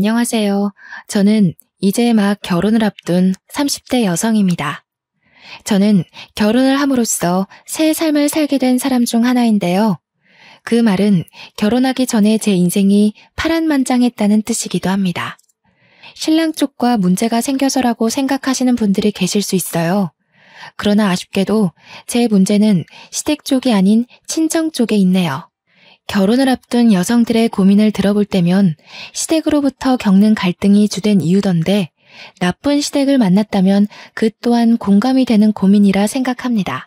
안녕하세요. 저는 이제 막 결혼을 앞둔 30대 여성입니다. 저는 결혼을 함으로써 새 삶을 살게 된 사람 중 하나인데요. 그 말은 결혼하기 전에 제 인생이 파란만장했다는 뜻이기도 합니다. 신랑 쪽과 문제가 생겨서라고 생각하시는 분들이 계실 수 있어요. 그러나 아쉽게도 제 문제는 시댁 쪽이 아닌 친정 쪽에 있네요. 결혼을 앞둔 여성들의 고민을 들어볼 때면 시댁으로부터 겪는 갈등이 주된 이유던데 나쁜 시댁을 만났다면 그 또한 공감이 되는 고민이라 생각합니다.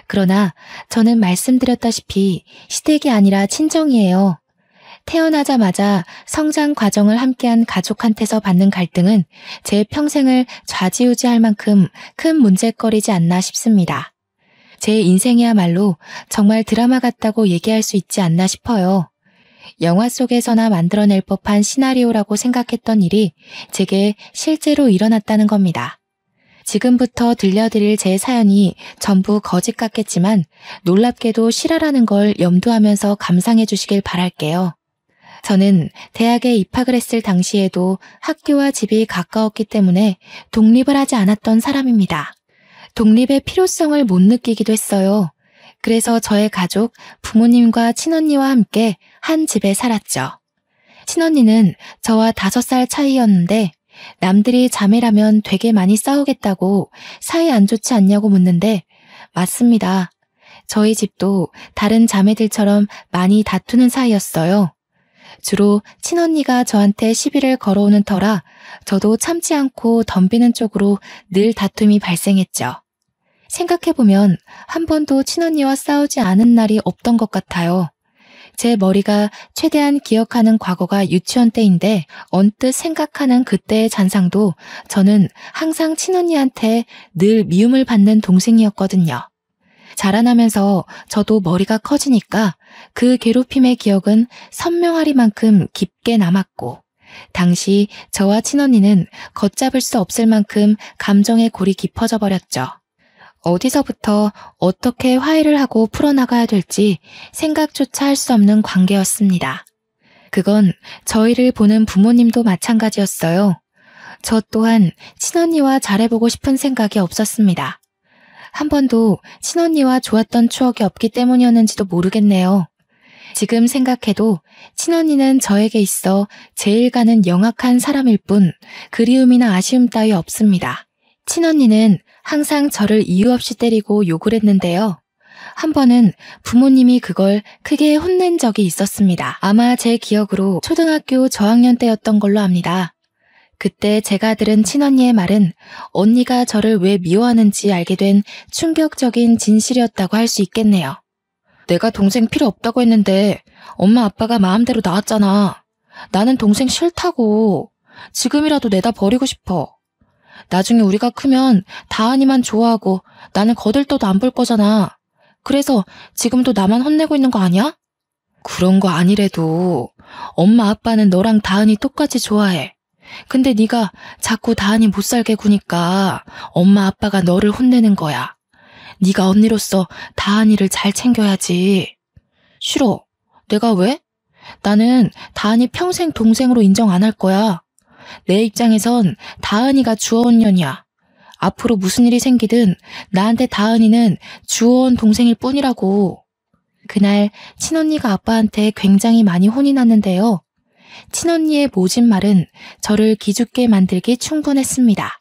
그러나 저는 말씀드렸다시피 시댁이 아니라 친정이에요. 태어나자마자 성장 과정을 함께한 가족한테서 받는 갈등은 제 평생을 좌지우지할 만큼 큰 문제거리지 않나 싶습니다. 제 인생이야말로 정말 드라마 같다고 얘기할 수 있지 않나 싶어요. 영화 속에서나 만들어낼 법한 시나리오라고 생각했던 일이 제게 실제로 일어났다는 겁니다. 지금부터 들려드릴 제 사연이 전부 거짓 같겠지만 놀랍게도 실화라는 걸 염두하면서 감상해 주시길 바랄게요. 저는 대학에 입학을 했을 당시에도 학교와 집이 가까웠기 때문에 독립을 하지 않았던 사람입니다. 독립의 필요성을 못 느끼기도 했어요. 그래서 저의 가족, 부모님과 친언니와 함께 한 집에 살았죠. 친언니는 저와 5살 차이였는데 남들이 자매라면 되게 많이 싸우겠다고 사이 안 좋지 않냐고 묻는데 맞습니다. 저희 집도 다른 자매들처럼 많이 다투는 사이였어요. 주로 친언니가 저한테 시비를 걸어오는 터라 저도 참지 않고 덤비는 쪽으로 늘 다툼이 발생했죠. 생각해보면 한 번도 친언니와 싸우지 않은 날이 없던 것 같아요. 제 머리가 최대한 기억하는 과거가 유치원 때인데 언뜻 생각하는 그때의 잔상도 저는 항상 친언니한테 늘 미움을 받는 동생이었거든요. 자라나면서 저도 머리가 커지니까 그 괴롭힘의 기억은 선명하리만큼 깊게 남았고 당시 저와 친언니는 걷잡을 수 없을 만큼 감정의 골이 깊어져 버렸죠. 어디서부터 어떻게 화해를 하고 풀어나가야 될지 생각조차 할 수 없는 관계였습니다. 그건 저희를 보는 부모님도 마찬가지였어요. 저 또한 친언니와 잘해보고 싶은 생각이 없었습니다. 한 번도 친언니와 좋았던 추억이 없기 때문이었는지도 모르겠네요. 지금 생각해도 친언니는 저에게 있어 제일 가는 영악한 사람일 뿐 그리움이나 아쉬움 따위 없습니다. 친언니는 항상 저를 이유 없이 때리고 욕을 했는데요. 한 번은 부모님이 그걸 크게 혼낸 적이 있었습니다. 아마 제 기억으로 초등학교 저학년 때였던 걸로 압니다. 그때 제가 들은 친언니의 말은 언니가 저를 왜 미워하는지 알게 된 충격적인 진실이었다고 할 수 있겠네요. 내가 동생 필요 없다고 했는데 엄마 아빠가 마음대로 낳았잖아. 나는 동생 싫다고. 지금이라도 내다 버리고 싶어. 나중에 우리가 크면 다은이만 좋아하고 나는 거들떠도 안 볼 거잖아. 그래서 지금도 나만 혼내고 있는 거 아니야? 그런 거 아니래도 엄마 아빠는 너랑 다은이 똑같이 좋아해. 근데 네가 자꾸 다은이 못 살게 구니까 엄마 아빠가 너를 혼내는 거야. 네가 언니로서 다은이를 잘 챙겨야지. 싫어. 내가 왜? 나는 다은이 평생 동생으로 인정 안 할 거야. 내 입장에선 다은이가 주어온 년이야. 앞으로 무슨 일이 생기든 나한테 다은이는 주어온 동생일 뿐이라고. 그날 친언니가 아빠한테 굉장히 많이 혼이 났는데요. 친언니의 모진 말은 저를 기죽게 만들기 충분했습니다.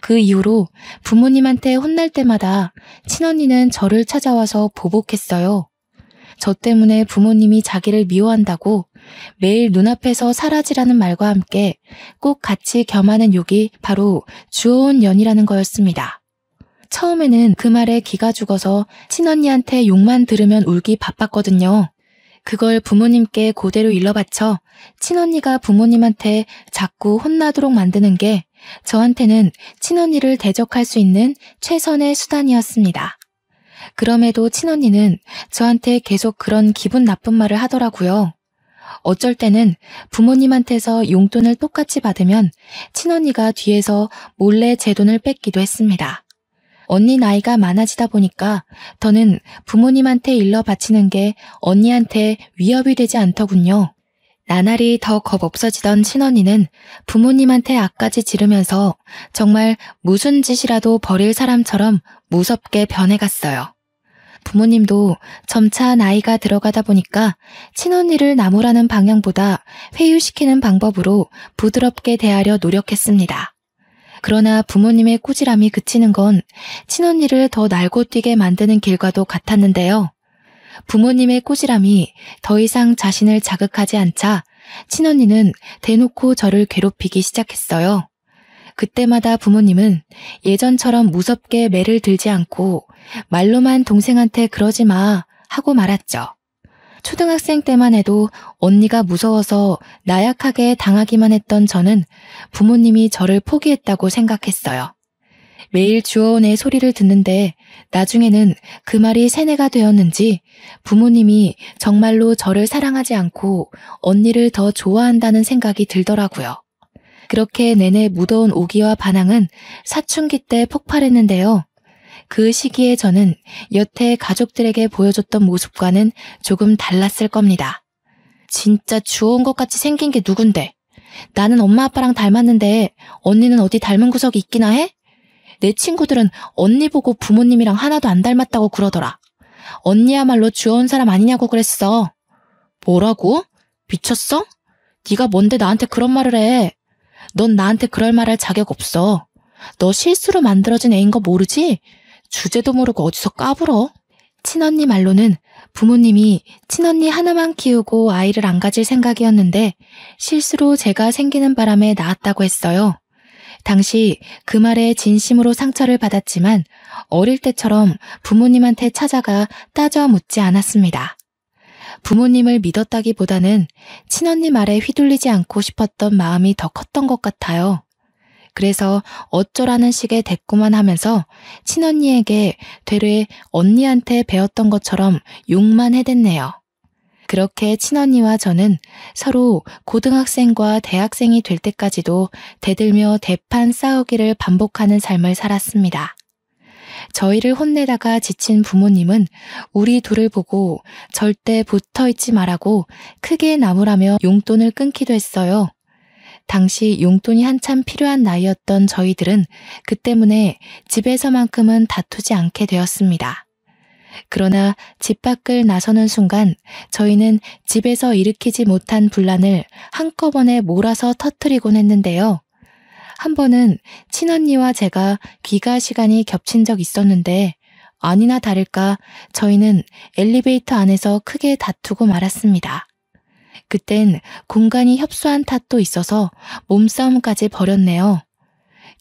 그 이후로 부모님한테 혼날 때마다 친언니는 저를 찾아와서 보복했어요. 저 때문에 부모님이 자기를 미워한다고 매일 눈앞에서 사라지라는 말과 함께 꼭 같이 겸하는 욕이 바로 주어온 년이라는 거였습니다. 처음에는 그 말에 기가 죽어서 친언니한테 욕만 들으면 울기 바빴거든요. 그걸 부모님께 그대로 일러바쳐 친언니가 부모님한테 자꾸 혼나도록 만드는 게 저한테는 친언니를 대적할 수 있는 최선의 수단이었습니다. 그럼에도 친언니는 저한테 계속 그런 기분 나쁜 말을 하더라고요. 어쩔 때는 부모님한테서 용돈을 똑같이 받으면 친언니가 뒤에서 몰래 제 돈을 뺏기도 했습니다. 언니 나이가 많아지다 보니까 더는 부모님한테 일러 바치는 게 언니한테 위협이 되지 않더군요. 나날이 더 겁 없어지던 친언니는 부모님한테 악까지 지르면서 정말 무슨 짓이라도 벌일 사람처럼 무섭게 변해갔어요. 부모님도 점차 나이가 들어가다 보니까 친언니를 나무라는 방향보다 회유시키는 방법으로 부드럽게 대하려 노력했습니다. 그러나 부모님의 꾸지람이 그치는 건 친언니를 더 날고 뛰게 만드는 길과도 같았는데요. 부모님의 꾸지람이 더 이상 자신을 자극하지 않자 친언니는 대놓고 저를 괴롭히기 시작했어요. 그때마다 부모님은 예전처럼 무섭게 매를 들지 않고 말로만 동생한테 그러지 마 하고 말았죠. 초등학생 때만 해도 언니가 무서워서 나약하게 당하기만 했던 저는 부모님이 저를 포기했다고 생각했어요. 매일 주어온의 소리를 듣는데 나중에는 그 말이 세뇌가 되었는지 부모님이 정말로 저를 사랑하지 않고 언니를 더 좋아한다는 생각이 들더라고요. 그렇게 내내 묻어온 오기와 반항은 사춘기 때 폭발했는데요. 그 시기에 저는 여태 가족들에게 보여줬던 모습과는 조금 달랐을 겁니다. 진짜 주워온 것 같이 생긴 게 누군데? 나는 엄마 아빠랑 닮았는데 언니는 어디 닮은 구석이 있기나 해? 내 친구들은 언니 보고 부모님이랑 하나도 안 닮았다고 그러더라. 언니야말로 주워온 사람 아니냐고 그랬어. 뭐라고? 미쳤어? 네가 뭔데 나한테 그런 말을 해? 넌 나한테 그럴 말 할 자격 없어. 너 실수로 만들어진 애인 거 모르지? 주제도 모르고 어디서 까불어? 친언니 말로는 부모님이 친언니 하나만 키우고 아이를 안 가질 생각이었는데 실수로 제가 생기는 바람에 낳았다고 했어요. 당시 그 말에 진심으로 상처를 받았지만 어릴 때처럼 부모님한테 찾아가 따져 묻지 않았습니다. 부모님을 믿었다기보다는 친언니 말에 휘둘리지 않고 싶었던 마음이 더 컸던 것 같아요. 그래서 어쩌라는 식의 대꾸만 하면서 친언니에게 되레 언니한테 배웠던 것처럼 욕만 해댔네요. 그렇게 친언니와 저는 서로 고등학생과 대학생이 될 때까지도 대들며 대판 싸우기를 반복하는 삶을 살았습니다. 저희를 혼내다가 지친 부모님은 우리 둘을 보고 절대 붙어있지 말라고 크게 나무라며 용돈을 끊기도 했어요. 당시 용돈이 한참 필요한 나이였던 저희들은 그 때문에 집에서만큼은 다투지 않게 되었습니다. 그러나 집 밖을 나서는 순간 저희는 집에서 일으키지 못한 분란을 한꺼번에 몰아서 터뜨리곤 했는데요. 한 번은 친언니와 제가 귀가 시간이 겹친 적 있었는데 아니나 다를까 저희는 엘리베이터 안에서 크게 다투고 말았습니다. 그땐 공간이 협소한 탓도 있어서 몸싸움까지 벌였네요.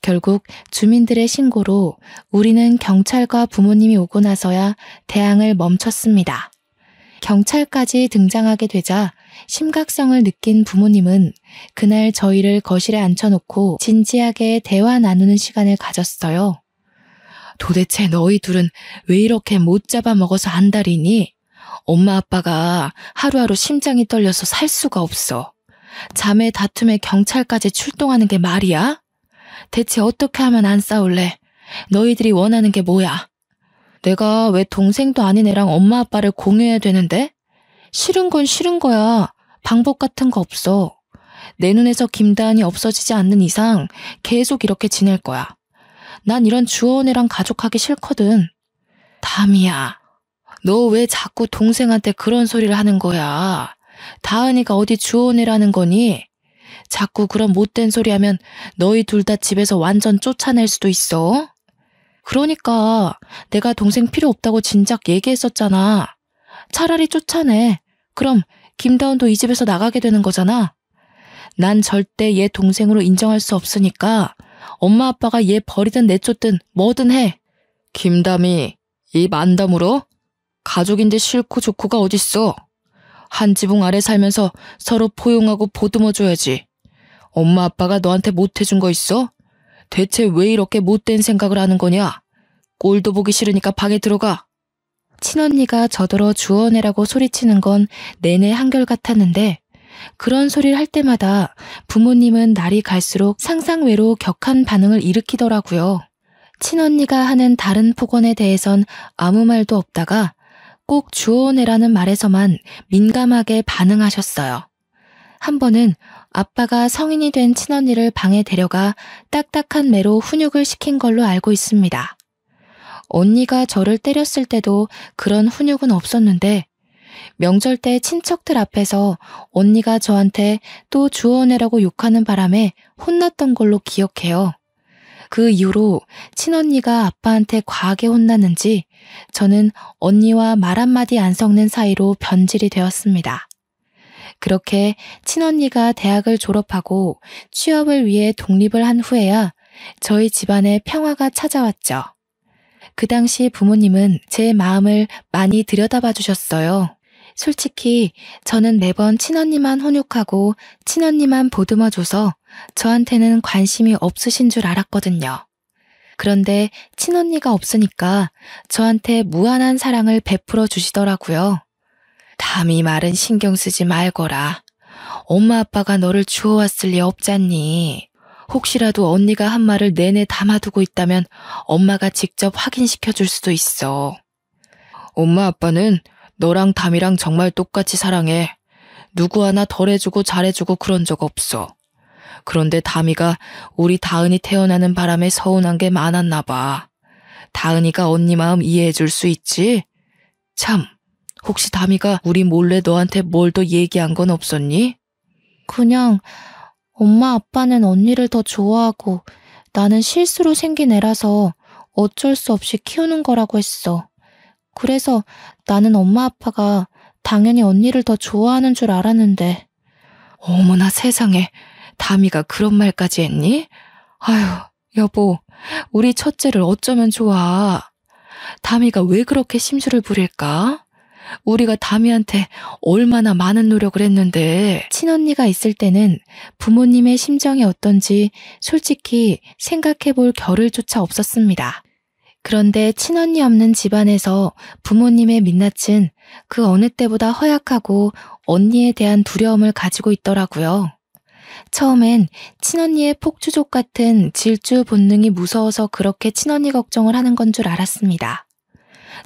결국 주민들의 신고로 우리는 경찰과 부모님이 오고 나서야 대항을 멈췄습니다. 경찰까지 등장하게 되자 심각성을 느낀 부모님은 그날 저희를 거실에 앉혀놓고 진지하게 대화 나누는 시간을 가졌어요. 도대체 너희 둘은 왜 이렇게 못 잡아먹어서 안달이니? 엄마 아빠가 하루하루 심장이 떨려서 살 수가 없어. 자매 다툼에 경찰까지 출동하는 게 말이야? 대체 어떻게 하면 안 싸울래? 너희들이 원하는 게 뭐야? 내가 왜 동생도 아닌 애랑 엄마 아빠를 공유해야 되는데? 싫은 건 싫은 거야. 방법 같은 거 없어. 내 눈에서 김다은이 없어지지 않는 이상 계속 이렇게 지낼 거야. 난 이런 주워온 애랑 가족하기 싫거든. 담이야, 너 왜 자꾸 동생한테 그런 소리를 하는 거야? 다은이가 어디 주워온 애라는 거니? 자꾸 그런 못된 소리 하면 너희 둘 다 집에서 완전 쫓아낼 수도 있어. 그러니까 내가 동생 필요 없다고 진작 얘기했었잖아. 차라리 쫓아내. 그럼 김다운도 이 집에서 나가게 되는 거잖아. 난 절대 얘 동생으로 인정할 수 없으니까 엄마 아빠가 얘 버리든 내쫓든 뭐든 해. 김담이 입 안 다물어? 가족인데 싫고 좋고가 어딨어. 한 지붕 아래 살면서 서로 포용하고 보듬어줘야지. 엄마 아빠가 너한테 못해준 거 있어? 대체 왜 이렇게 못된 생각을 하는 거냐? 꼴도 보기 싫으니까 방에 들어가. 친언니가 저더러 주워내라고 소리치는 건 내내 한결같았는데 그런 소리를 할 때마다 부모님은 날이 갈수록 상상외로 격한 반응을 일으키더라고요. 친언니가 하는 다른 폭언에 대해선 아무 말도 없다가 꼭 주워내라는 말에서만 민감하게 반응하셨어요. 한 번은 아빠가 성인이 된 친언니를 방에 데려가 딱딱한 매로 훈육을 시킨 걸로 알고 있습니다. 언니가 저를 때렸을 때도 그런 훈육은 없었는데 명절 때 친척들 앞에서 언니가 저한테 또 주워내라고 욕하는 바람에 혼났던 걸로 기억해요. 그 이후로 친언니가 아빠한테 과하게 혼났는지 저는 언니와 말 한마디 안 섞는 사이로 변질이 되었습니다. 그렇게 친언니가 대학을 졸업하고 취업을 위해 독립을 한 후에야 저희 집안에 평화가 찾아왔죠. 그 당시 부모님은 제 마음을 많이 들여다봐 주셨어요. 솔직히 저는 매번 친언니만 훈육하고 친언니만 보듬어줘서 저한테는 관심이 없으신 줄 알았거든요. 그런데 친언니가 없으니까 저한테 무한한 사랑을 베풀어 주시더라고요. 담이 말은 신경 쓰지 말거라. 엄마 아빠가 너를 주워왔을 리 없잖니. 혹시라도 언니가 한 말을 내내 담아두고 있다면 엄마가 직접 확인시켜 줄 수도 있어. 엄마 아빠는 너랑 담이랑 정말 똑같이 사랑해. 누구 하나 덜 해주고 잘해주고 그런 적 없어. 그런데 담이가 우리 다은이 태어나는 바람에 서운한 게 많았나 봐. 다은이가 언니 마음 이해해 줄 수 있지? 참, 혹시 담이가 우리 몰래 너한테 뭘 더 얘기한 건 없었니? 그냥 엄마 아빠는 언니를 더 좋아하고 나는 실수로 생긴 애라서 어쩔 수 없이 키우는 거라고 했어. 그래서 나는 엄마 아빠가 당연히 언니를 더 좋아하는 줄 알았는데. 어머나 세상에, 담이가 그런 말까지 했니? 아휴, 여보, 우리 첫째를 어쩌면 좋아. 담이가 왜 그렇게 심술을 부릴까? 우리가 담이한테 얼마나 많은 노력을 했는데. 친언니가 있을 때는 부모님의 심정이 어떤지 솔직히 생각해볼 겨를조차 없었습니다. 그런데 친언니 없는 집안에서 부모님의 민낯은 그 어느 때보다 허약하고 언니에 대한 두려움을 가지고 있더라고요. 처음엔 친언니의 폭주족 같은 질주 본능이 무서워서 그렇게 친언니 걱정을 하는 건 줄 알았습니다.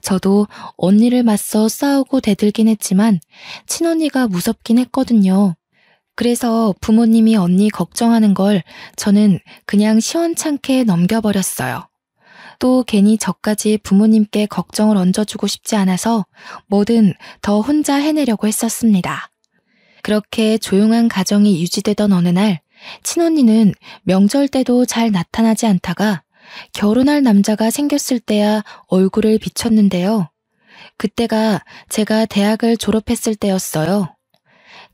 저도 언니를 맞서 싸우고 대들긴 했지만 친언니가 무섭긴 했거든요. 그래서 부모님이 언니 걱정하는 걸 저는 그냥 시원찮게 넘겨버렸어요. 또 괜히 저까지 부모님께 걱정을 얹어주고 싶지 않아서 뭐든 더 혼자 해내려고 했었습니다. 그렇게 조용한 가정이 유지되던 어느 날 친언니는 명절 때도 잘 나타나지 않다가 결혼할 남자가 생겼을 때야 얼굴을 비췄는데요. 그때가 제가 대학을 졸업했을 때였어요.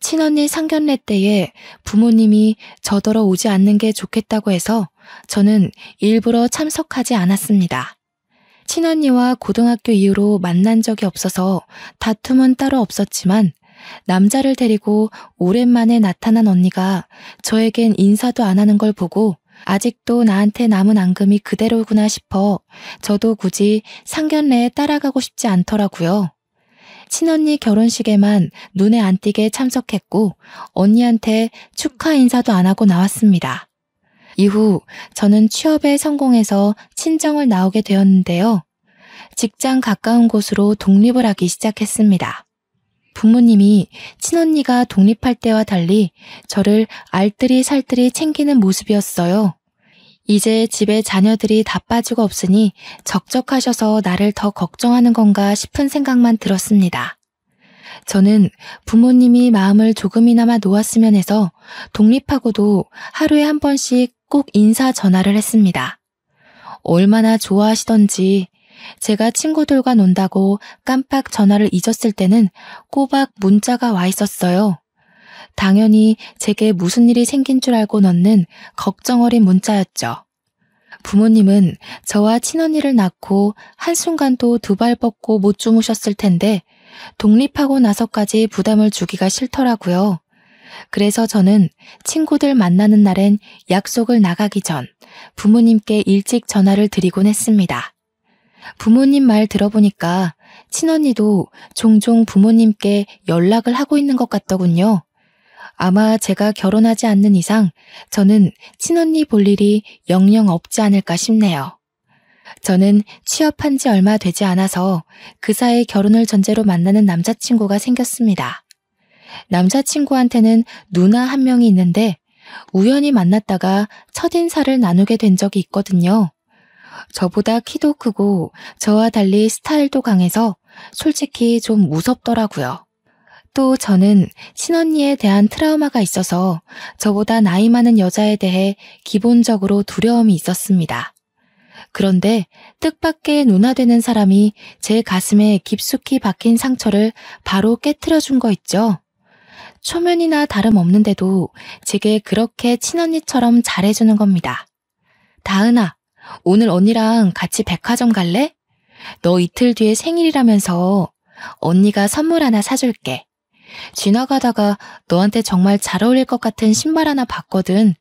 친언니 상견례 때에 부모님이 저더러 오지 않는 게 좋겠다고 해서 저는 일부러 참석하지 않았습니다. 친언니와 고등학교 이후로 만난 적이 없어서 다툼은 따로 없었지만 남자를 데리고 오랜만에 나타난 언니가 저에겐 인사도 안 하는 걸 보고 아직도 나한테 남은 앙금이 그대로구나 싶어 저도 굳이 상견례에 따라가고 싶지 않더라고요. 친언니 결혼식에만 눈에 안 띄게 참석했고 언니한테 축하 인사도 안 하고 나왔습니다. 이후 저는 취업에 성공해서 친정을 나오게 되었는데요. 직장 가까운 곳으로 독립을 하기 시작했습니다. 부모님이 친언니가 독립할 때와 달리 저를 알뜰히 살뜰히 챙기는 모습이었어요. 이제 집에 자녀들이 다 빠지고 없으니 적적하셔서 나를 더 걱정하는 건가 싶은 생각만 들었습니다. 저는 부모님이 마음을 조금이나마 놓았으면 해서 독립하고도 하루에 한 번씩 꼭 인사 전화를 했습니다. 얼마나 좋아하시던지 제가 친구들과 논다고 깜빡 전화를 잊었을 때는 꼬박 문자가 와 있었어요. 당연히 제게 무슨 일이 생긴 줄 알고 넣는 걱정 어린 문자였죠. 부모님은 저와 친언니를 낳고 한순간도 두 발 뻗고 못 주무셨을 텐데 독립하고 나서까지 부담을 주기가 싫더라고요. 그래서 저는 친구들 만나는 날엔 약속을 나가기 전 부모님께 일찍 전화를 드리곤 했습니다. 부모님 말 들어보니까 친언니도 종종 부모님께 연락을 하고 있는 것 같더군요. 아마 제가 결혼하지 않는 이상 저는 친언니 볼 일이 영영 없지 않을까 싶네요. 저는 취업한 지 얼마 되지 않아서 그 사이 결혼을 전제로 만나는 남자친구가 생겼습니다. 남자친구한테는 누나 한 명이 있는데 우연히 만났다가 첫인사를 나누게 된 적이 있거든요. 저보다 키도 크고 저와 달리 스타일도 강해서 솔직히 좀 무섭더라고요. 또 저는 친언니에 대한 트라우마가 있어서 저보다 나이 많은 여자에 대해 기본적으로 두려움이 있었습니다. 그런데 뜻밖의 누나 되는 사람이 제 가슴에 깊숙이 박힌 상처를 바로 깨트려 준 거 있죠. 초면이나 다름없는데도 제게 그렇게 친언니처럼 잘해주는 겁니다. 다은아, 오늘 언니랑 같이 백화점 갈래? 너 이틀 뒤에 생일이라면서 언니가 선물 하나 사줄게. 지나가다가 너한테 정말 잘 어울릴 것 같은 신발 하나 봤거든.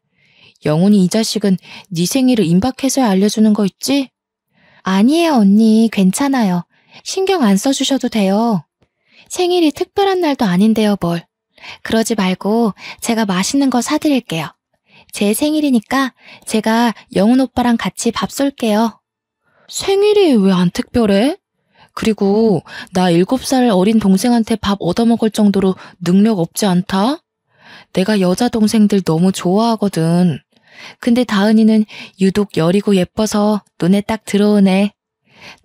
영훈이 이 자식은 네 생일을 임박해서야 알려주는 거 있지? 아니에요, 언니. 괜찮아요. 신경 안 써주셔도 돼요. 생일이 특별한 날도 아닌데요, 뭘. 그러지 말고 제가 맛있는 거 사드릴게요. 제 생일이니까 제가 영훈 오빠랑 같이 밥 쏠게요. 생일이 왜 안 특별해? 그리고 나 7살 어린 동생한테 밥 얻어먹을 정도로 능력 없지 않다? 내가 여자 동생들 너무 좋아하거든. 근데 다은이는 유독 여리고 예뻐서 눈에 딱 들어오네.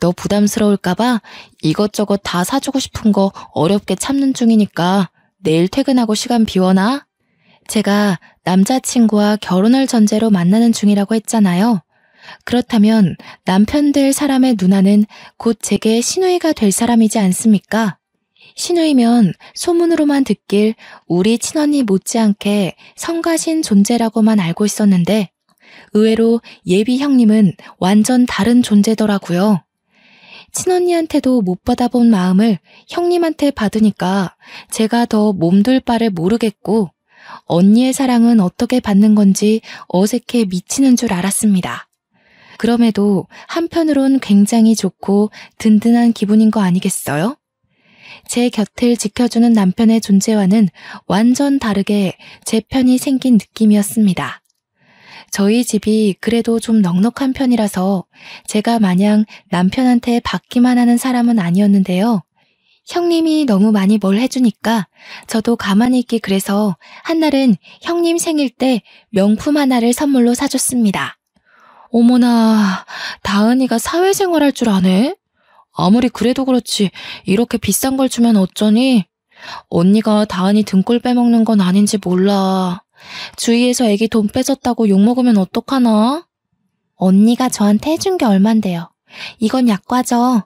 너 부담스러울까봐 이것저것 다 사주고 싶은 거 어렵게 참는 중이니까 내일 퇴근하고 시간 비워놔. 제가 남자친구와 결혼을 전제로 만나는 중이라고 했잖아요. 그렇다면 남편 될 사람의 누나는 곧 제게 시누이가 될 사람이지 않습니까? 시누이면 소문으로만 듣길 우리 친언니 못지않게 성가신 존재라고만 알고 있었는데 의외로 예비 형님은 완전 다른 존재더라고요. 친언니한테도 못 받아본 마음을 형님한테 받으니까 제가 더 몸둘 바를 모르겠고 언니의 사랑은 어떻게 받는 건지 어색해 미치는 줄 알았습니다. 그럼에도 한편으론 굉장히 좋고 든든한 기분인 거 아니겠어요? 제 곁을 지켜주는 남편의 존재와는 완전 다르게 제 편이 생긴 느낌이었습니다. 저희 집이 그래도 좀 넉넉한 편이라서 제가 마냥 남편한테 받기만 하는 사람은 아니었는데요. 형님이 너무 많이 뭘 해주니까 저도 가만히 있기 그래서 한날은 형님 생일 때 명품 하나를 선물로 사줬습니다. 어머나, 다은이가 사회생활 할 줄 아네? 아무리 그래도 그렇지 이렇게 비싼 걸 주면 어쩌니? 언니가 다은이 등골 빼먹는 건 아닌지 몰라. 주위에서 애기 돈 뺏었다고 욕먹으면 어떡하나? 언니가 저한테 해준 게 얼만데요. 이건 약과죠.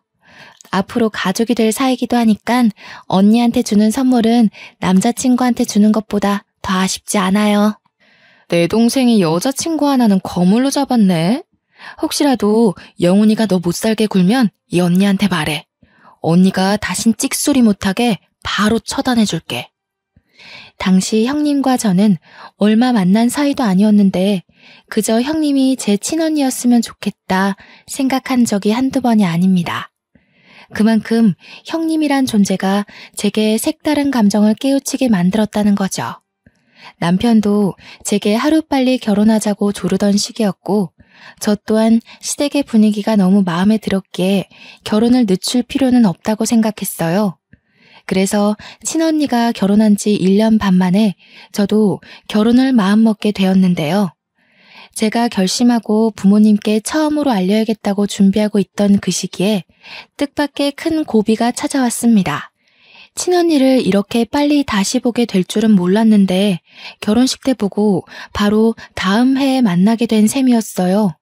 앞으로 가족이 될 사이기도 하니까 언니한테 주는 선물은 남자친구한테 주는 것보다 더 아쉽지 않아요. 내 동생이 여자친구 하나는 거물로 잡았네. 혹시라도 영훈이가 너 못살게 굴면 이 언니한테 말해. 언니가 다신 찍소리 못하게 바로 처단해줄게. 당시 형님과 저는 얼마 만난 사이도 아니었는데 그저 형님이 제 친언니였으면 좋겠다 생각한 적이 한두 번이 아닙니다. 그만큼 형님이란 존재가 제게 색다른 감정을 깨우치게 만들었다는 거죠. 남편도 제게 하루빨리 결혼하자고 조르던 시기였고 저 또한 시댁의 분위기가 너무 마음에 들었기에 결혼을 늦출 필요는 없다고 생각했어요. 그래서 친언니가 결혼한 지 1년 반 만에 저도 결혼을 마음먹게 되었는데요. 제가 결심하고 부모님께 처음으로 알려야겠다고 준비하고 있던 그 시기에 뜻밖의 큰 고비가 찾아왔습니다. 친언니를 이렇게 빨리 다시 보게 될 줄은 몰랐는데 결혼식 때 보고 바로 다음 해에 만나게 된 셈이었어요.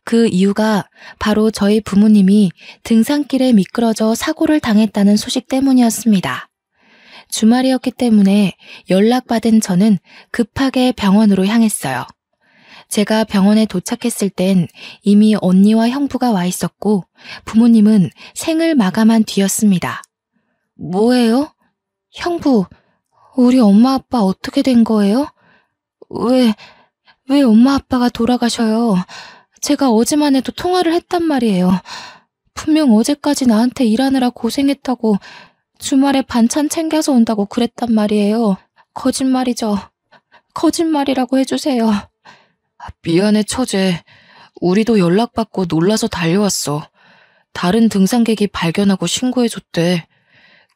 그 이유가 바로 저희 부모님이 등산길에 미끄러져 사고를 당했다는 소식 때문이었습니다. 주말이었기 때문에 연락받은 저는 급하게 병원으로 향했어요. 제가 병원에 도착했을 땐 이미 언니와 형부가 와 있었고 부모님은 생을 마감한 뒤였습니다. 뭐예요? 형부, 우리 엄마 아빠 어떻게 된 거예요? 왜 엄마 아빠가 돌아가셔요? 제가 어제만 해도 통화를 했단 말이에요. 분명 어제까지 나한테 일하느라 고생했다고 주말에 반찬 챙겨서 온다고 그랬단 말이에요. 거짓말이죠. 거짓말이라고 해주세요. 미안해, 처제. 우리도 연락받고 놀라서 달려왔어. 다른 등산객이 발견하고 신고해줬대.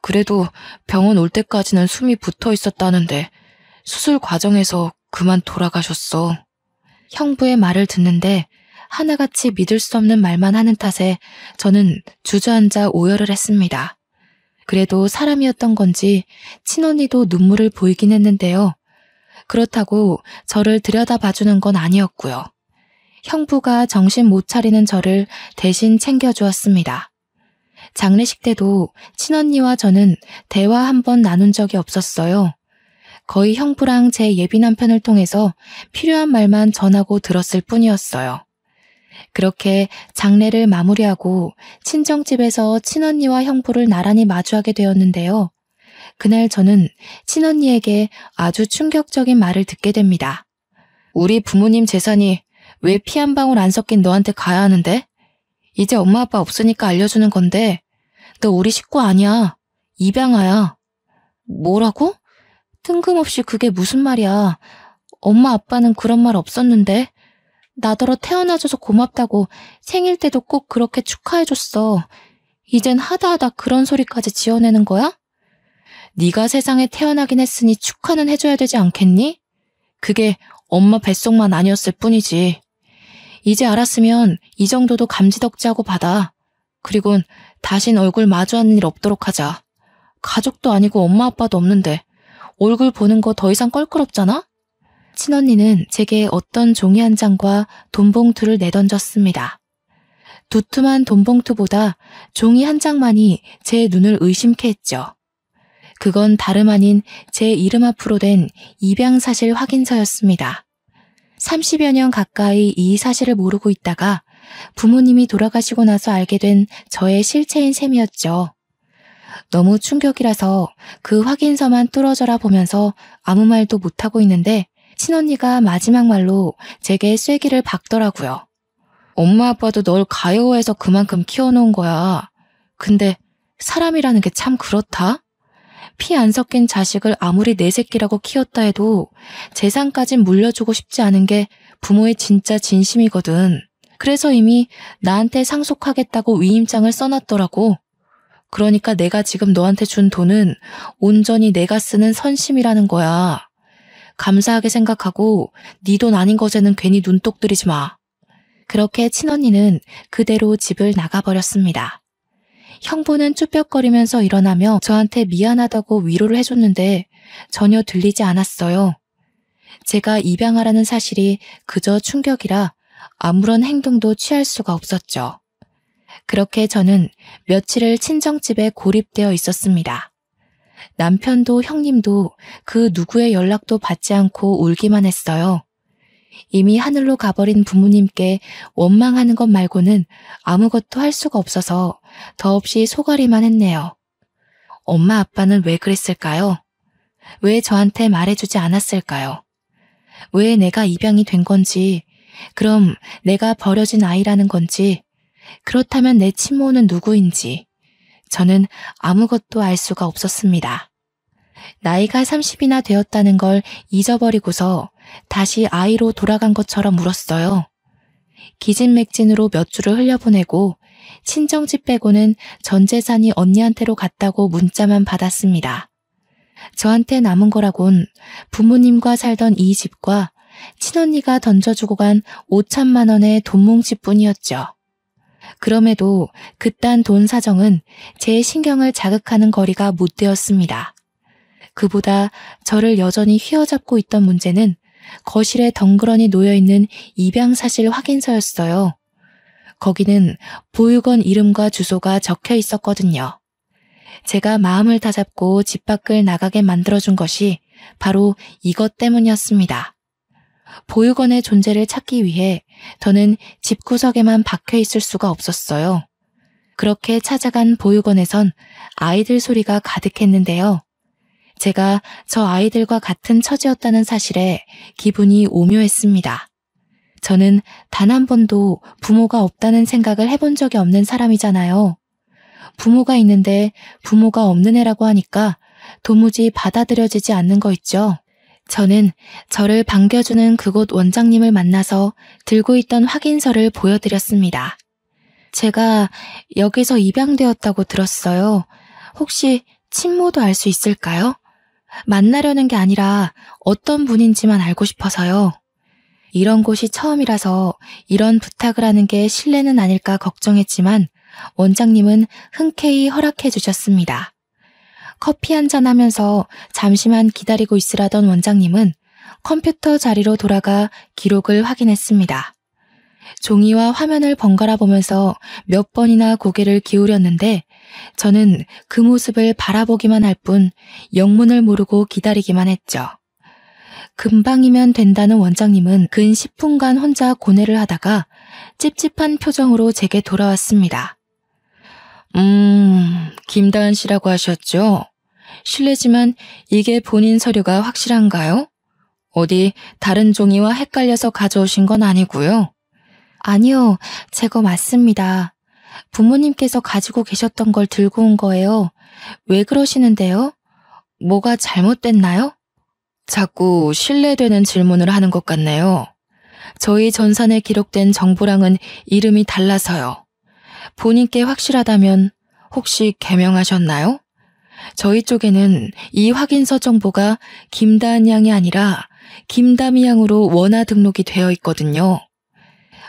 그래도 병원 올 때까지는 숨이 붙어 있었다는데 수술 과정에서 그만 돌아가셨어. 형부의 말을 듣는데 하나같이 믿을 수 없는 말만 하는 탓에 저는 주저앉아 오열을 했습니다. 그래도 사람이었던 건지 친언니도 눈물을 보이긴 했는데요. 그렇다고 저를 들여다봐주는 건 아니었고요. 형부가 정신 못 차리는 저를 대신 챙겨주었습니다. 장례식 때도 친언니와 저는 대화 한 번 나눈 적이 없었어요. 거의 형부랑 제 예비 남편을 통해서 필요한 말만 전하고 들었을 뿐이었어요. 그렇게 장례를 마무리하고 친정집에서 친언니와 형부를 나란히 마주하게 되었는데요. 그날 저는 친언니에게 아주 충격적인 말을 듣게 됩니다. 우리 부모님 재산이 왜 피 한 방울 안 섞인 너한테 가야 하는데? 이제 엄마 아빠 없으니까 알려주는 건데 너 우리 식구 아니야. 입양아야. 뭐라고? 뜬금없이 그게 무슨 말이야. 엄마 아빠는 그런 말 없었는데. 나더러 태어나줘서 고맙다고 생일 때도 꼭 그렇게 축하해줬어. 이젠 하다하다 그런 소리까지 지어내는 거야? 네가 세상에 태어나긴 했으니 축하는 해줘야 되지 않겠니? 그게 엄마 뱃속만 아니었을 뿐이지. 이제 알았으면 이 정도도 감지덕지하고 받아. 그리곤 다신 얼굴 마주하는 일 없도록 하자. 가족도 아니고 엄마 아빠도 없는데 얼굴 보는 거 더 이상 껄끄럽잖아? 친언니는 제게 어떤 종이 한 장과 돈봉투를 내던졌습니다. 두툼한 돈봉투보다 종이 한 장만이 제 눈을 의심케 했죠. 그건 다름 아닌 제 이름 앞으로 된 입양사실 확인서였습니다. 30여 년 가까이 이 사실을 모르고 있다가 부모님이 돌아가시고 나서 알게 된 저의 실체인 셈이었죠. 너무 충격이라서 그 확인서만 뚫어져라 보면서 아무 말도 못하고 있는데 친언니가 마지막 말로 제게 쐐기를 박더라고요. 엄마 아빠도 널 가여워해서 그만큼 키워놓은 거야. 근데 사람이라는 게 참 그렇다? 피 안 섞인 자식을 아무리 내 새끼라고 키웠다 해도 재산까진 물려주고 싶지 않은 게 부모의 진짜 진심이거든. 그래서 이미 나한테 상속하겠다고 위임장을 써놨더라고. 그러니까 내가 지금 너한테 준 돈은 온전히 내가 쓰는 선심이라는 거야. 감사하게 생각하고 네 돈 아닌 것에는 괜히 눈독 들이지 마. 그렇게 친언니는 그대로 집을 나가버렸습니다. 형부는 쭈뼛거리면서 일어나며 저한테 미안하다고 위로를 해줬는데 전혀 들리지 않았어요. 제가 입양하라는 사실이 그저 충격이라 아무런 행동도 취할 수가 없었죠. 그렇게 저는 며칠을 친정집에 고립되어 있었습니다. 남편도 형님도 그 누구의 연락도 받지 않고 울기만 했어요. 이미 하늘로 가버린 부모님께 원망하는 것 말고는 아무것도 할 수가 없어서 더없이 속앓이만 했네요. 엄마 아빠는 왜 그랬을까요? 왜 저한테 말해주지 않았을까요? 왜 내가 입양이 된 건지, 그럼 내가 버려진 아이라는 건지, 그렇다면 내 친모는 누구인지 저는 아무것도 알 수가 없었습니다. 나이가 30이나 되었다는 걸 잊어버리고서 다시 아이로 돌아간 것처럼 울었어요. 기진맥진으로 몇 주를 흘려보내고 친정집 빼고는 전 재산이 언니한테로 갔다고 문자만 받았습니다. 저한테 남은 거라곤 부모님과 살던 이 집과 친언니가 던져주고 간 5천만 원의 돈뭉치뿐이었죠. 그럼에도 그딴 돈 사정은 제 신경을 자극하는 거리가 못 되었습니다. 그보다 저를 여전히 휘어잡고 있던 문제는 거실에 덩그러니 놓여있는 입양사실 확인서였어요. 거기는 보육원 이름과 주소가 적혀 있었거든요. 제가 마음을 다잡고 집 밖을 나가게 만들어준 것이 바로 이것 때문이었습니다. 보육원의 존재를 찾기 위해 저는 집구석에만 박혀 있을 수가 없었어요. 그렇게 찾아간 보육원에선 아이들 소리가 가득했는데요. 제가 저 아이들과 같은 처지였다는 사실에 기분이 오묘했습니다. 저는 단 한 번도 부모가 없다는 생각을 해본 적이 없는 사람이잖아요. 부모가 있는데 부모가 없는 애라고 하니까 도무지 받아들여지지 않는 거 있죠. 저는 저를 반겨주는 그곳 원장님을 만나서 들고 있던 확인서를 보여드렸습니다. 제가 여기서 입양되었다고 들었어요. 혹시 친모도 알 수 있을까요? 만나려는 게 아니라 어떤 분인지만 알고 싶어서요. 이런 곳이 처음이라서 이런 부탁을 하는 게 실례는 아닐까 걱정했지만 원장님은 흔쾌히 허락해 주셨습니다. 커피 한잔 하면서 잠시만 기다리고 있으라던 원장님은 컴퓨터 자리로 돌아가 기록을 확인했습니다. 종이와 화면을 번갈아 보면서 몇 번이나 고개를 기울였는데 저는 그 모습을 바라보기만 할 뿐 영문을 모르고 기다리기만 했죠. 금방이면 된다는 원장님은 근 10분간 혼자 고뇌를 하다가 찝찝한 표정으로 제게 돌아왔습니다. 김다은 씨라고 하셨죠? 실례지만 이게 본인 서류가 확실한가요? 어디 다른 종이와 헷갈려서 가져오신 건 아니고요? 아니요, 제 거 맞습니다. 부모님께서 가지고 계셨던 걸 들고 온 거예요. 왜 그러시는데요? 뭐가 잘못됐나요? 자꾸 신뢰되는 질문을 하는 것 같네요. 저희 전산에 기록된 정보랑은 이름이 달라서요. 본인께 확실하다면 혹시 개명하셨나요? 저희 쪽에는 이 확인서 정보가 김다은 양이 아니라 김다미 양으로 원화 등록이 되어 있거든요.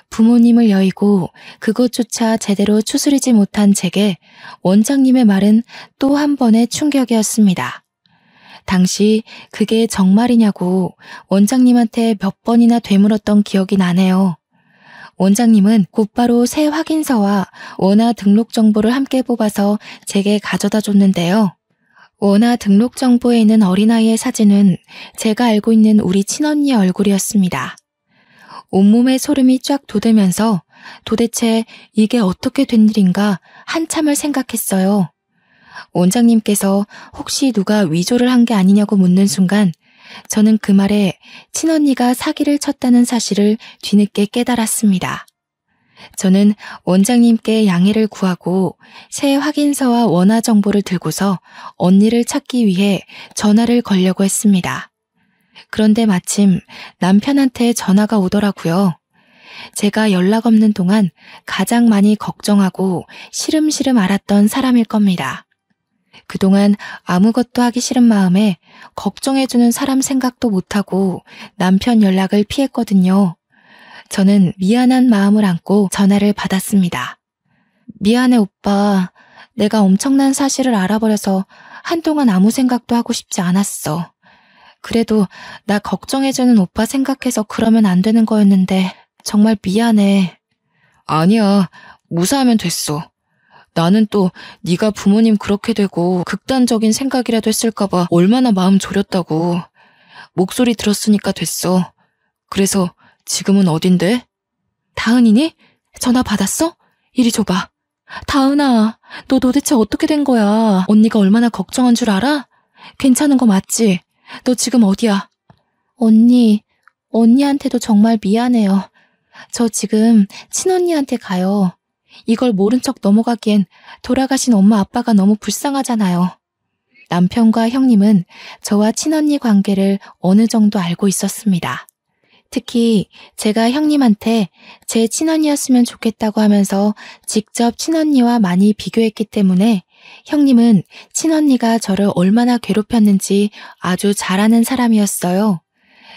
부모님을 여의고 그것조차 제대로 추스리지 못한 제게 원장님의 말은 또 한 번의 충격이었습니다. 당시 그게 정말이냐고 원장님한테 몇 번이나 되물었던 기억이 나네요. 원장님은 곧바로 새 확인서와 원화 등록 정보를 함께 뽑아서 제게 가져다 줬는데요. 원화 등록 정보에 있는 어린아이의 사진은 제가 알고 있는 우리 친언니의 얼굴이었습니다. 온몸에 소름이 쫙 돋으면서 도대체 이게 어떻게 된 일인가 한참을 생각했어요. 원장님께서 혹시 누가 위조를 한 게 아니냐고 묻는 순간 저는 그 말에 친언니가 사기를 쳤다는 사실을 뒤늦게 깨달았습니다. 저는 원장님께 양해를 구하고 새 확인서와 원화 정보를 들고서 언니를 찾기 위해 전화를 걸려고 했습니다. 그런데 마침 남편한테 전화가 오더라고요. 제가 연락 없는 동안 가장 많이 걱정하고 시름시름 앓았던 사람일 겁니다. 그동안 아무것도 하기 싫은 마음에 걱정해주는 사람 생각도 못하고 남편 연락을 피했거든요. 저는 미안한 마음을 안고 전화를 받았습니다. 미안해 오빠. 내가 엄청난 사실을 알아버려서 한동안 아무 생각도 하고 싶지 않았어. 그래도 나 걱정해주는 오빠 생각해서 그러면 안 되는 거였는데 정말 미안해. 아니야. 무사하면 됐어. 나는 또 네가 부모님 그렇게 되고 극단적인 생각이라도 했을까봐 얼마나 마음 졸였다고. 목소리 들었으니까 됐어. 그래서 지금은 어딘데? 다은이니? 전화 받았어? 이리 줘봐. 다은아, 너 도대체 어떻게 된 거야? 언니가 얼마나 걱정한 줄 알아? 괜찮은 거 맞지? 너 지금 어디야? 언니한테도 정말 미안해요. 저 지금 친언니한테 가요. 이걸 모른 척 넘어가기엔 돌아가신 엄마 아빠가 너무 불쌍하잖아요. 남편과 형님은 저와 친언니 관계를 어느 정도 알고 있었습니다. 특히 제가 형님한테 제 친언니였으면 좋겠다고 하면서 직접 친언니와 많이 비교했기 때문에 형님은 친언니가 저를 얼마나 괴롭혔는지 아주 잘 아는 사람이었어요.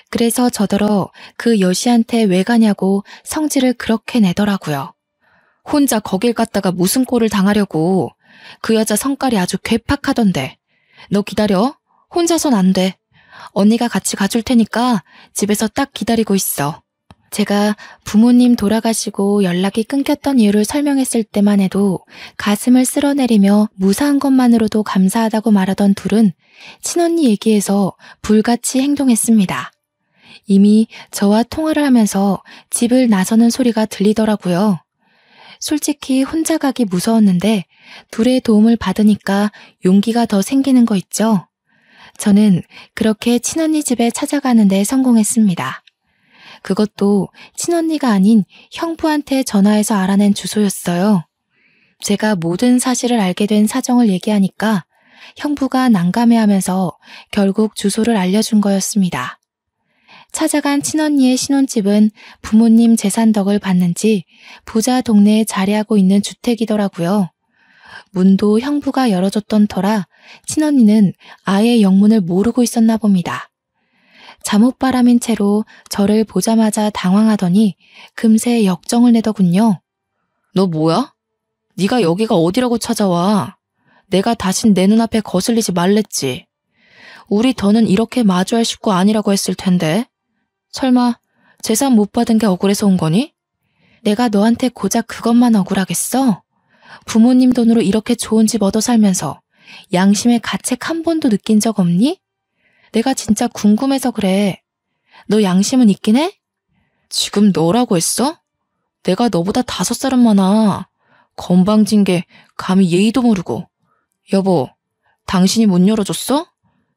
그래서 저더러 그 여시한테 왜 가냐고 성질을 그렇게 내더라고요. 혼자 거길 갔다가 무슨 꼴을 당하려고. 그 여자 성깔이 아주 괴팍하던데. 너 기다려. 혼자선 안 돼. 언니가 같이 가줄 테니까 집에서 딱 기다리고 있어. 제가 부모님 돌아가시고 연락이 끊겼던 이유를 설명했을 때만 해도 가슴을 쓸어내리며 무사한 것만으로도 감사하다고 말하던 둘은 친언니 얘기에서 불같이 행동했습니다. 이미 저와 통화를 하면서 집을 나서는 소리가 들리더라고요. 솔직히 혼자 가기 무서웠는데 둘의 도움을 받으니까 용기가 더 생기는 거 있죠? 저는 그렇게 친언니 집에 찾아가는 데 성공했습니다. 그것도 친언니가 아닌 형부한테 전화해서 알아낸 주소였어요. 제가 모든 사실을 알게 된 사정을 얘기하니까 형부가 난감해하면서 결국 주소를 알려준 거였습니다. 찾아간 친언니의 신혼집은 부모님 재산 덕을 받는지 부자 동네에 자리하고 있는 주택이더라고요. 문도 형부가 열어줬던 터라 친언니는 아예 영문을 모르고 있었나 봅니다. 잠옷바람인 채로 저를 보자마자 당황하더니 금세 역정을 내더군요. 너 뭐야? 네가 여기가 어디라고 찾아와? 내가 다신 내 눈앞에 거슬리지 말랬지. 우리 더는 이렇게 마주할 식구 아니라고 했을 텐데. 설마 재산 못 받은 게 억울해서 온 거니? 내가 너한테 고작 그것만 억울하겠어? 부모님 돈으로 이렇게 좋은 집 얻어 살면서 양심의 가책 한 번도 느낀 적 없니? 내가 진짜 궁금해서 그래. 너 양심은 있긴 해? 지금 너라고 했어? 내가 너보다 5살은 많아. 건방진 게 감히 예의도 모르고. 여보, 당신이 문 열어줬어?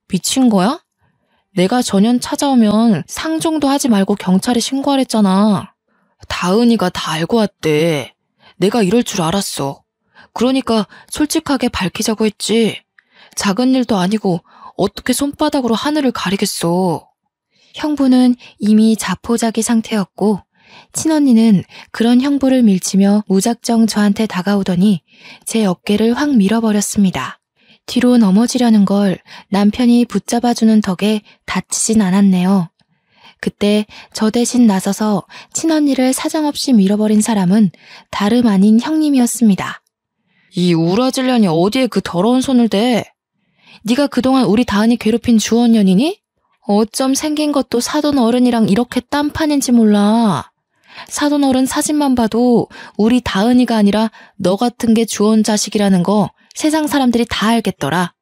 미친 거야? 내가 전현 찾아오면 상종도 하지 말고 경찰에 신고하랬잖아. 다은이가 다 알고 왔대. 내가 이럴 줄 알았어. 그러니까 솔직하게 밝히자고 했지. 작은 일도 아니고 어떻게 손바닥으로 하늘을 가리겠어. 형부는 이미 자포자기 상태였고 친언니는 그런 형부를 밀치며 무작정 저한테 다가오더니 제 어깨를 확 밀어버렸습니다. 뒤로 넘어지려는 걸 남편이 붙잡아주는 덕에 다치진 않았네요. 그때 저 대신 나서서 친언니를 사정없이 밀어버린 사람은 다름 아닌 형님이었습니다. 이 우라질년이 어디에 그 더러운 손을 대? 네가 그동안 우리 다은이 괴롭힌 주원년이니? 어쩜 생긴 것도 사돈 어른이랑 이렇게 딴판인지 몰라. 사돈 어른 사진만 봐도 우리 다은이가 아니라 너 같은 게 주원 자식이라는 거 세상 사람들이 다 알겠더라.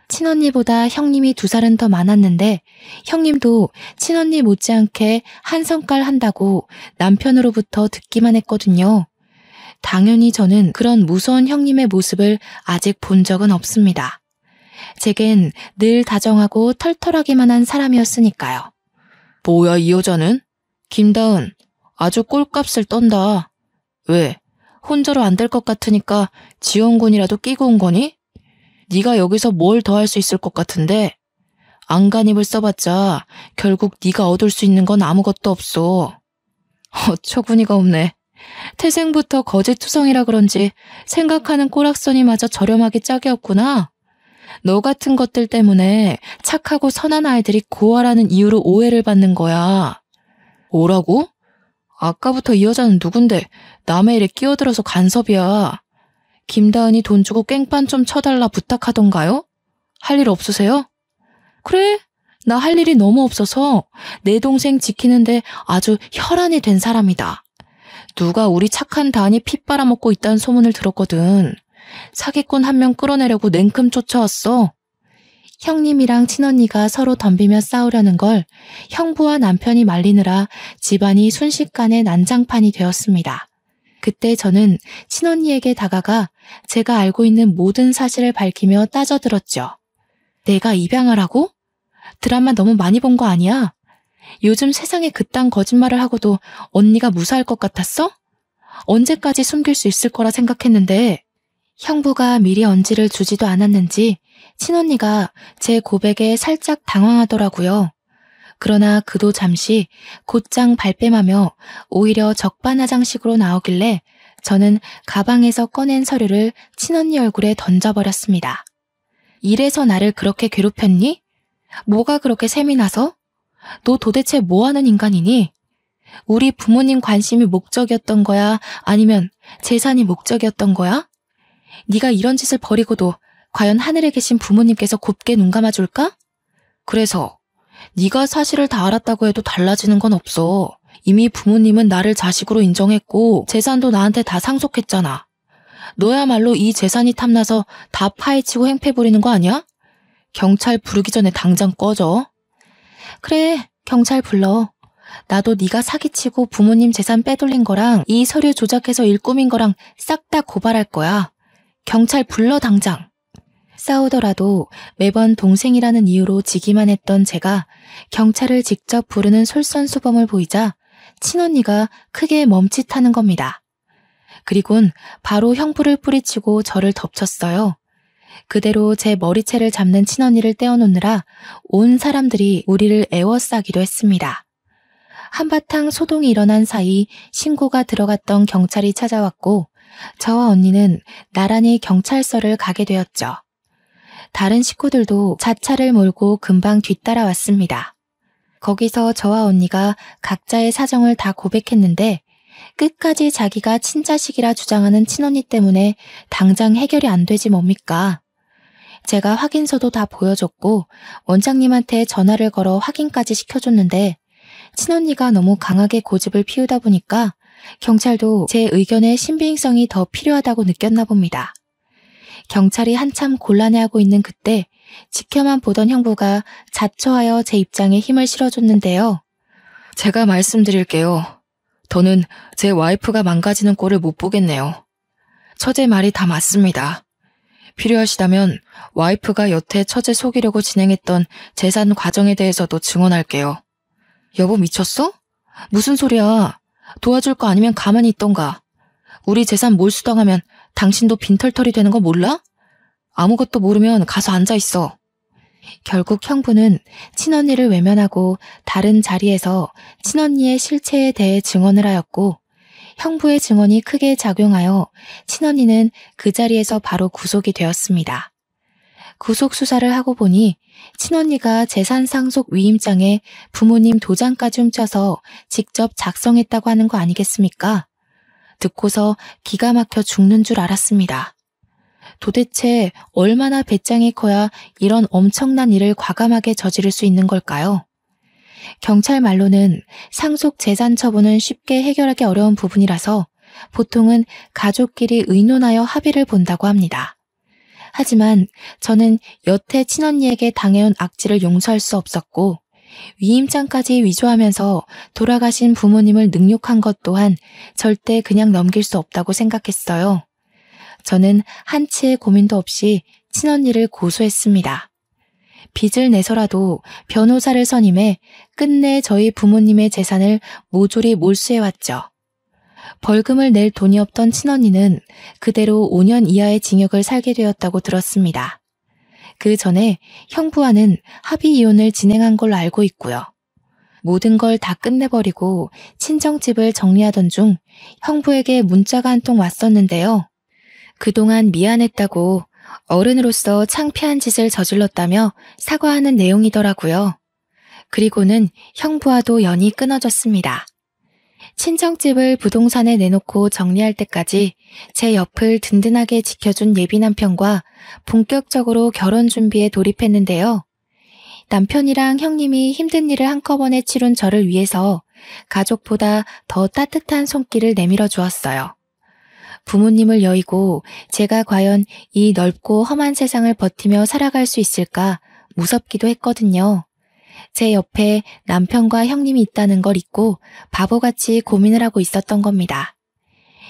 친언니보다 형님이 2살은 더 많았는데 형님도 친언니 못지않게 한 성깔 한다고 남편으로부터 듣기만 했거든요. 당연히 저는 그런 무서운 형님의 모습을 아직 본 적은 없습니다. 제겐 늘 다정하고 털털하기만 한 사람이었으니까요. 뭐야 이 여자는? 김다은, 아주 꼴값을 떤다. 왜? 혼자로 안 될 것 같으니까 지원군이라도 끼고 온 거니? 네가 여기서 뭘 더 할 수 있을 것 같은데? 안간힘을 써봤자 결국 네가 얻을 수 있는 건 아무것도 없어. 어처구니가 없네. 태생부터 거짓투성이라 그런지 생각하는 꼬락서니 마저 저렴하기 짝이 없구나. 너 같은 것들 때문에 착하고 선한 아이들이 고아라는 이유로 오해를 받는 거야. 뭐라고? 아까부터 이 여자는 누군데 남의 일에 끼어들어서 간섭이야. 김다은이 돈 주고 깽판 좀 쳐달라 부탁하던가요? 할 일 없으세요? 그래, 나 할 일이 너무 없어서 내 동생 지키는데 아주 혈안이 된 사람이다. 누가 우리 착한 다은이 피 빨아먹고 있다는 소문을 들었거든. 사기꾼 한 명 끌어내려고 냉큼 쫓아왔어. 형님이랑 친언니가 서로 덤비며 싸우려는 걸 형부와 남편이 말리느라 집안이 순식간에 난장판이 되었습니다. 그때 저는 친언니에게 다가가 제가 알고 있는 모든 사실을 밝히며 따져들었죠. 내가 입양하라고? 드라마 너무 많이 본 거 아니야? 요즘 세상에 그딴 거짓말을 하고도 언니가 무사할 것 같았어? 언제까지 숨길 수 있을 거라 생각했는데 형부가 미리 언지를 주지도 않았는지 친언니가 제 고백에 살짝 당황하더라고요. 그러나 그도 잠시 곧장 발뺌하며 오히려 적반하장식으로 나오길래 저는 가방에서 꺼낸 서류를 친언니 얼굴에 던져버렸습니다. 이래서 나를 그렇게 괴롭혔니? 뭐가 그렇게 셈이 나서? 너 도대체 뭐하는 인간이니? 우리 부모님 관심이 목적이었던 거야? 아니면 재산이 목적이었던 거야? 네가 이런 짓을 벌이고도 과연 하늘에 계신 부모님께서 곱게 눈 감아줄까? 그래서 네가 사실을 다 알았다고 해도 달라지는 건 없어. 이미 부모님은 나를 자식으로 인정했고 재산도 나한테 다 상속했잖아. 너야말로 이 재산이 탐나서 다 파헤치고 행패 부리는 거 아니야? 경찰 부르기 전에 당장 꺼져. 그래, 경찰 불러. 나도 네가 사기치고 부모님 재산 빼돌린 거랑 이 서류 조작해서 일 꾸민 거랑 싹 다 고발할 거야. 경찰 불러 당장. 싸우더라도 매번 동생이라는 이유로 지기만 했던 제가 경찰을 직접 부르는 솔선수범을 보이자 친언니가 크게 멈칫하는 겁니다. 그리곤 바로 형부를 뿌리치고 저를 덮쳤어요. 그대로 제 머리채를 잡는 친언니를 떼어놓느라 온 사람들이 우리를 에워싸기도 했습니다. 한바탕 소동이 일어난 사이 신고가 들어갔던 경찰이 찾아왔고 저와 언니는 나란히 경찰서를 가게 되었죠. 다른 식구들도 자차를 몰고 금방 뒤따라왔습니다. 거기서 저와 언니가 각자의 사정을 다 고백했는데 끝까지 자기가 친자식이라 주장하는 친언니 때문에 당장 해결이 안 되지 뭡니까? 제가 확인서도 다 보여줬고 원장님한테 전화를 걸어 확인까지 시켜줬는데 친언니가 너무 강하게 고집을 피우다 보니까 경찰도 제 의견의 신빙성이 더 필요하다고 느꼈나 봅니다. 경찰이 한참 곤란해하고 있는 그때 지켜만 보던 형부가 자처하여 제 입장에 힘을 실어줬는데요. 제가 말씀드릴게요. 더는 제 와이프가 망가지는 꼴을 못 보겠네요. 처제 말이 다 맞습니다. 필요하시다면 와이프가 여태 처제 속이려고 진행했던 재산 과정에 대해서도 증언할게요. 여보 미쳤어? 무슨 소리야. 도와줄 거 아니면 가만히 있던가. 우리 재산 몰수당하면 당신도 빈털털이 되는 거 몰라? 아무것도 모르면 가서 앉아있어. 결국 형부는 친언니를 외면하고 다른 자리에서 친언니의 실체에 대해 증언을 하였고 형부의 증언이 크게 작용하여 친언니는 그 자리에서 바로 구속이 되었습니다. 구속 수사를 하고 보니 친언니가 재산상속 위임장에 부모님 도장까지 훔쳐서 직접 작성했다고 하는 거 아니겠습니까? 듣고서 기가 막혀 죽는 줄 알았습니다. 도대체 얼마나 배짱이 커야 이런 엄청난 일을 과감하게 저지를 수 있는 걸까요? 경찰 말로는 상속 재산 처분은 쉽게 해결하기 어려운 부분이라서 보통은 가족끼리 의논하여 합의를 본다고 합니다. 하지만 저는 여태 친언니에게 당해온 악질을 용서할 수 없었고 위임장까지 위조하면서 돌아가신 부모님을 능욕한 것 또한 절대 그냥 넘길 수 없다고 생각했어요. 저는 한치의 고민도 없이 친언니를 고소했습니다. 빚을 내서라도 변호사를 선임해 끝내 저희 부모님의 재산을 모조리 몰수해왔죠. 벌금을 낼 돈이 없던 친언니는 그대로 5년 이하의 징역을 살게 되었다고 들었습니다. 그 전에 형부와는 합의 이혼을 진행한 걸로 알고 있고요. 모든 걸 다 끝내버리고 친정집을 정리하던 중 형부에게 문자가 한 통 왔었는데요. 그동안 미안했다고 어른으로서 창피한 짓을 저질렀다며 사과하는 내용이더라고요. 그리고는 형부와도 연이 끊어졌습니다. 친정집을 부동산에 내놓고 정리할 때까지 제 옆을 든든하게 지켜준 예비 남편과 본격적으로 결혼 준비에 돌입했는데요. 남편이랑 형님이 힘든 일을 한꺼번에 치룬 저를 위해서 가족보다 더 따뜻한 손길을 내밀어 주었어요. 부모님을 여의고 제가 과연 이 넓고 험한 세상을 버티며 살아갈 수 있을까 무섭기도 했거든요. 제 옆에 남편과 형님이 있다는 걸 잊고 바보같이 고민을 하고 있었던 겁니다.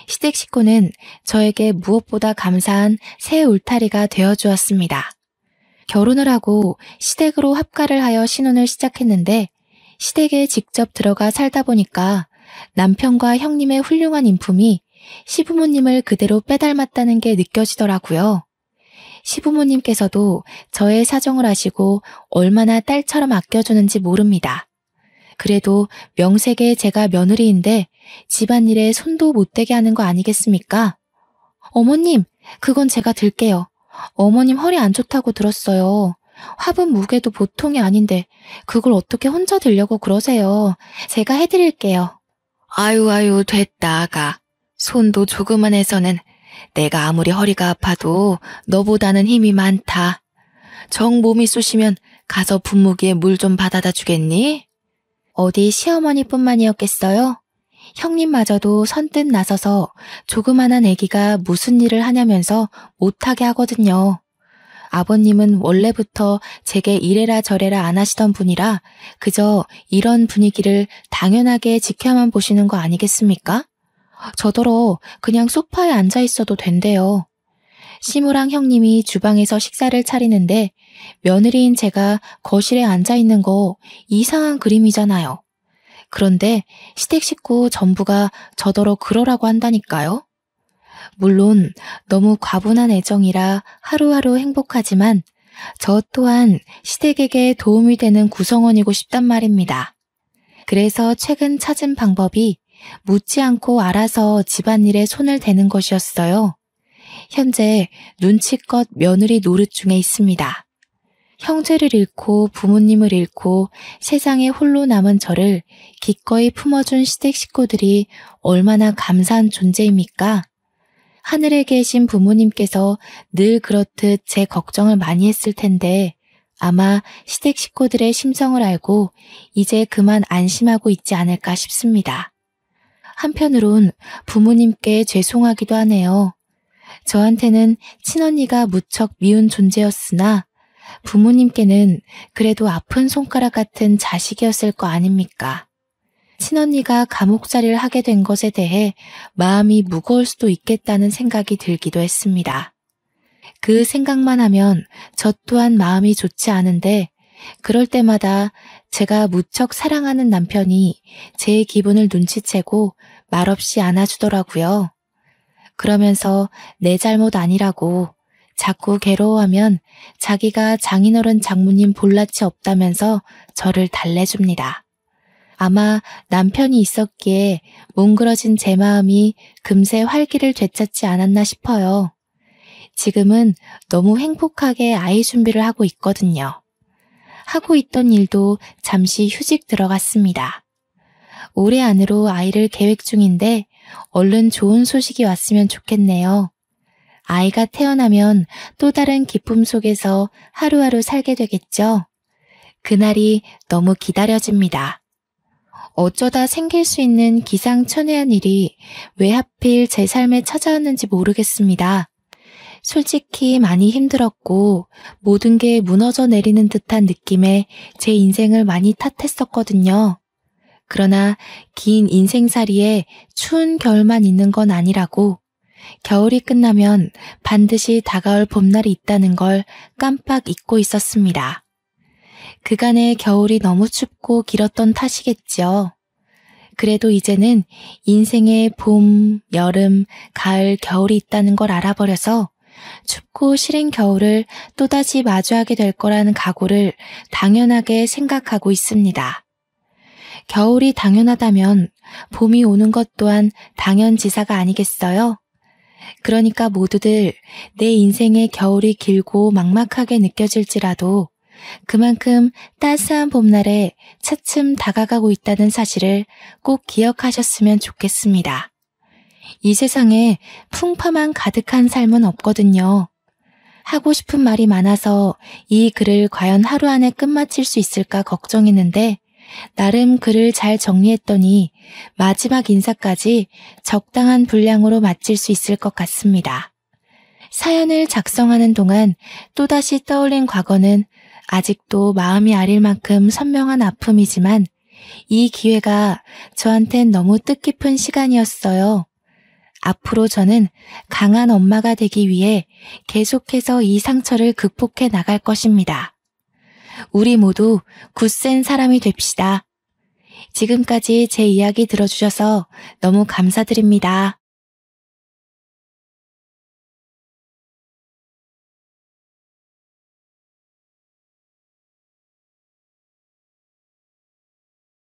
시댁 식구는 저에게 무엇보다 감사한 새 울타리가 되어주었습니다. 결혼을 하고 시댁으로 합가를 하여 신혼을 시작했는데 시댁에 직접 들어가 살다 보니까 남편과 형님의 훌륭한 인품이 시부모님을 그대로 빼닮았다는 게 느껴지더라고요. 시부모님께서도 저의 사정을 아시고 얼마나 딸처럼 아껴주는지 모릅니다. 그래도 명색에 제가 며느리인데 집안일에 손도 못 대게 하는 거 아니겠습니까? 어머님, 그건 제가 들게요. 어머님 허리 안 좋다고 들었어요. 화분 무게도 보통이 아닌데 그걸 어떻게 혼자 들려고 그러세요. 제가 해드릴게요. 아유 됐다 아가. 손도 조그만 해서는 내가 아무리 허리가 아파도 너보다는 힘이 많다. 정 몸이 쑤시면 가서 분무기에 물 좀 받아다 주겠니? 어디 시어머니뿐만이었겠어요? 형님마저도 선뜻 나서서 조그만한 아기가 무슨 일을 하냐면서 못하게 하거든요. 아버님은 원래부터 제게 이래라 저래라 안 하시던 분이라 그저 이런 분위기를 당연하게 지켜만 보시는 거 아니겠습니까? 저더러 그냥 소파에 앉아 있어도 된대요. 시무랑 형님이 주방에서 식사를 차리는데 며느리인 제가 거실에 앉아 있는 거 이상한 그림이잖아요. 그런데 시댁 식구 전부가 저더러 그러라고 한다니까요. 물론 너무 과분한 애정이라 하루하루 행복하지만 저 또한 시댁에게 도움이 되는 구성원이고 싶단 말입니다. 그래서 최근 찾은 방법이 묻지 않고 알아서 집안일에 손을 대는 것이었어요. 현재 눈치껏 며느리 노릇 중에 있습니다. 형제를 잃고 부모님을 잃고 세상에 홀로 남은 저를 기꺼이 품어준 시댁 식구들이 얼마나 감사한 존재입니까? 하늘에 계신 부모님께서 늘 그렇듯 제 걱정을 많이 했을 텐데 아마 시댁 식구들의 심성을 알고 이제 그만 안심하고 있지 않을까 싶습니다. 한편으론 부모님께 죄송하기도 하네요. 저한테는 친언니가 무척 미운 존재였으나 부모님께는 그래도 아픈 손가락 같은 자식이었을 거 아닙니까? 친언니가 감옥살이를 하게 된 것에 대해 마음이 무거울 수도 있겠다는 생각이 들기도 했습니다. 그 생각만 하면 저 또한 마음이 좋지 않은데 그럴 때마다 제가 무척 사랑하는 남편이 제 기분을 눈치채고 말없이 안아주더라고요. 그러면서 내 잘못 아니라고 자꾸 괴로워하면 자기가 장인어른 장모님 볼낯이 없다면서 저를 달래줍니다. 아마 남편이 있었기에 뭉그러진 제 마음이 금세 활기를 되찾지 않았나 싶어요. 지금은 너무 행복하게 아이 준비를 하고 있거든요. 하고 있던 일도 잠시 휴직 들어갔습니다. 올해 안으로 아이를 계획 중인데 얼른 좋은 소식이 왔으면 좋겠네요. 아이가 태어나면 또 다른 기쁨 속에서 하루하루 살게 되겠죠. 그날이 너무 기다려집니다. 어쩌다 생길 수 있는 기상천외한 일이 왜 하필 제 삶에 찾아왔는지 모르겠습니다. 솔직히 많이 힘들었고 모든 게 무너져 내리는 듯한 느낌에 제 인생을 많이 탓했었거든요. 그러나 긴 인생살이에 추운 겨울만 있는 건 아니라고 겨울이 끝나면 반드시 다가올 봄날이 있다는 걸 깜빡 잊고 있었습니다. 그간의 겨울이 너무 춥고 길었던 탓이겠죠. 그래도 이제는 인생에 봄, 여름, 가을, 겨울이 있다는 걸 알아버려서 춥고 싫은 겨울을 또다시 마주하게 될 거라는 각오를 당연하게 생각하고 있습니다. 겨울이 당연하다면 봄이 오는 것 또한 당연지사가 아니겠어요? 그러니까 모두들 내 인생의 겨울이 길고 막막하게 느껴질지라도 그만큼 따스한 봄날에 차츰 다가가고 있다는 사실을 꼭 기억하셨으면 좋겠습니다. 이 세상에 풍파만 가득한 삶은 없거든요. 하고 싶은 말이 많아서 이 글을 과연 하루 안에 끝마칠 수 있을까 걱정했는데 나름 글을 잘 정리했더니 마지막 인사까지 적당한 분량으로 마칠 수 있을 것 같습니다. 사연을 작성하는 동안 또다시 떠올린 과거는 아직도 마음이 아릴 만큼 선명한 아픔이지만 이 기회가 저한텐 너무 뜻깊은 시간이었어요. 앞으로 저는 강한 엄마가 되기 위해 계속해서 이 상처를 극복해 나갈 것입니다. 우리 모두 굳센 사람이 됩시다. 지금까지 제 이야기 들어주셔서 너무 감사드립니다.